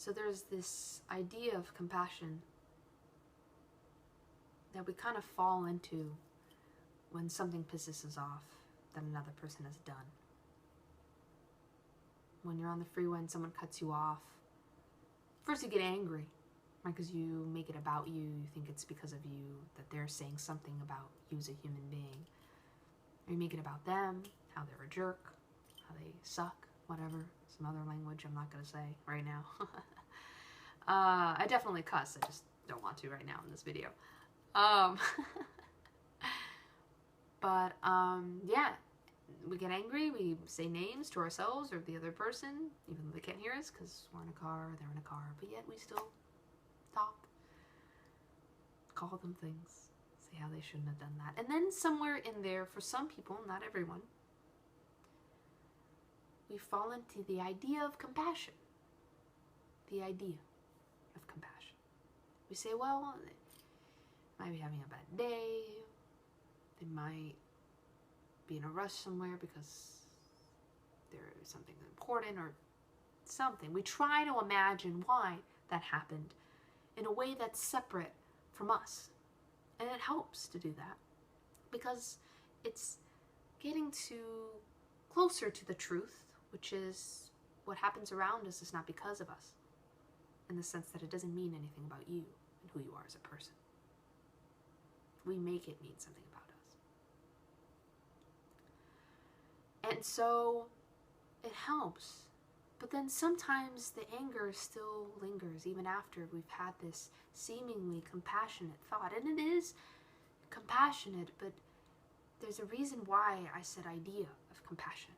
So there's this idea of compassion that we kind of fall into when something pisses us off that another person has done. When you're on the freeway and someone cuts you off, first you get angry, right? Because you make it about you. You think it's because of you that they're saying something about you as a human being. Or you make it about them, how they're a jerk, how they suck, whatever. Some other language I'm not going to say right now. I definitely cuss. I just don't want to right now in this video. Yeah, we get angry, we say names to ourselves or the other person, even though they can't hear us because we're in a car, they're in a car, but yet we still talk, call them things, say how they shouldn't have done that. And then somewhere in there, for some people, not everyone, we fall into the idea of compassion. The idea of compassion. We say, well, they might be having a bad day, they might be in a rush somewhere because there is something important or something. We try to imagine why that happened in a way that's separate from us. And it helps to do that because it's getting closer to the truth, which is what happens around us is not because of us, in the sense that it doesn't mean anything about you and who you are as a person. We make it mean something about us. And so it helps. But then sometimes the anger still lingers even after we've had this seemingly compassionate thought. And it is compassionate, but there's a reason why I said idea of compassion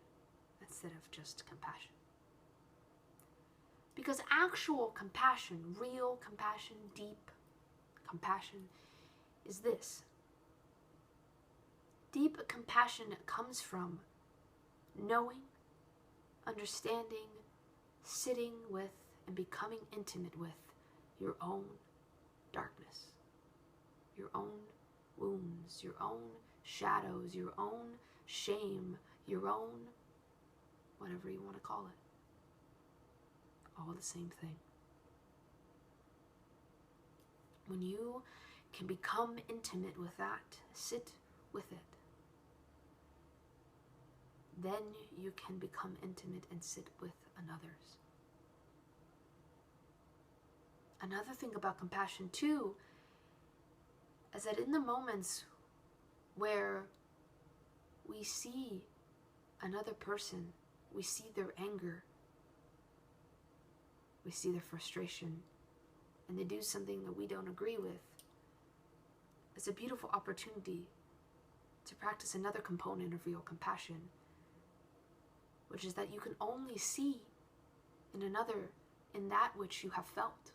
instead of just compassion. Because actual compassion, real compassion, deep compassion, is this. Deep compassion comes from knowing, understanding, sitting with, and becoming intimate with your own darkness, your own wounds, your own shadows, your own shame, your own whatever you want to call it. All the same thing. When you can become intimate with that, sit with it, then you can become intimate and sit with another's. Another thing about compassion too is that in the moments where we see another person, we see their anger, we see their frustration, and they do something that we don't agree with, it's a beautiful opportunity to practice another component of real compassion, which is that you can only see in another in that which you have felt.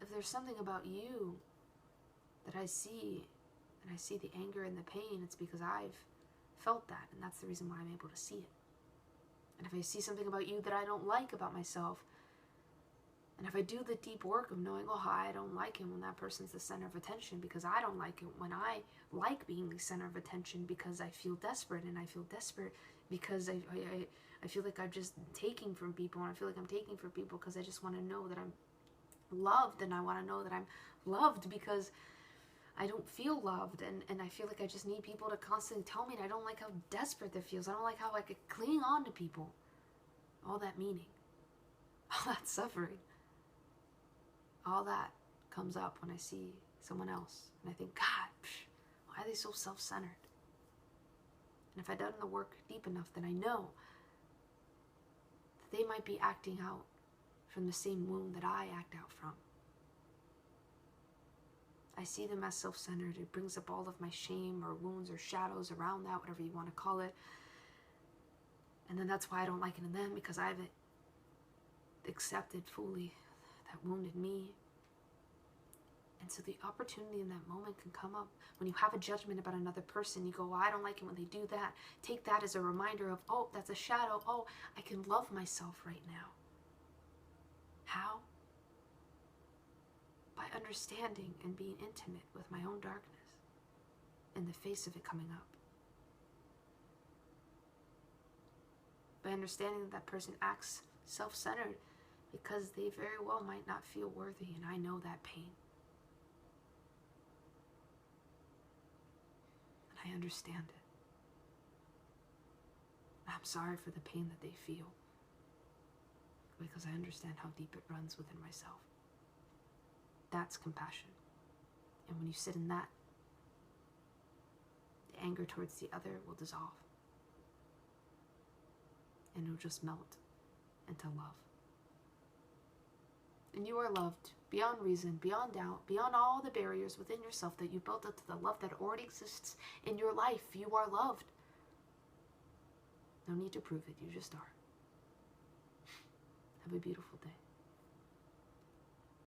If there's something about you that I see, and I see the anger and the pain, it's because I've felt that, and that's the reason why I'm able to see it. And if I see something about you that I don't like about myself, and if I do the deep work of knowing, oh, I don't like it when that person's the center of attention, because I don't like it when I like being the center of attention, because I feel desperate, and I feel desperate because I feel like I'm just taking from people, and I feel like I'm taking from people because I just want to know that I'm loved, and I want to know that I'm loved because I don't feel loved, and I feel like I just need people to constantly tell me, and I don't like how desperate that feels. I don't like how I could cling on to people. All that meaning, all that suffering, all that comes up when I see someone else, and I think, God, why are they so self-centered? And if I've done the work deep enough, then I know that they might be acting out from the same wound that I act out from. I see them as self-centered. It brings up all of my shame or wounds or shadows around that, whatever you want to call it. And then that's why I don't like it in them, because I haven't accepted fully that wounded me. And so the opportunity in that moment can come up. When you have a judgment about another person, you go, well, I don't like it when they do that. Take that as a reminder of, oh, that's a shadow. Oh, I can love myself right now. How? By understanding and being intimate with my own darkness in the face of it coming up. by understanding that person acts self-centered because they very well might not feel worthy, and I know that pain. And I understand it. I'm sorry for the pain that they feel, because I understand how deep it runs within myself. That's compassion. And when you sit in that, the anger towards the other will dissolve. And it'll just melt into love. And you are loved beyond reason, beyond doubt, beyond all the barriers within yourself that you built up to the love that already exists in your life. You are loved. No need to prove it, you just are. Have a beautiful day.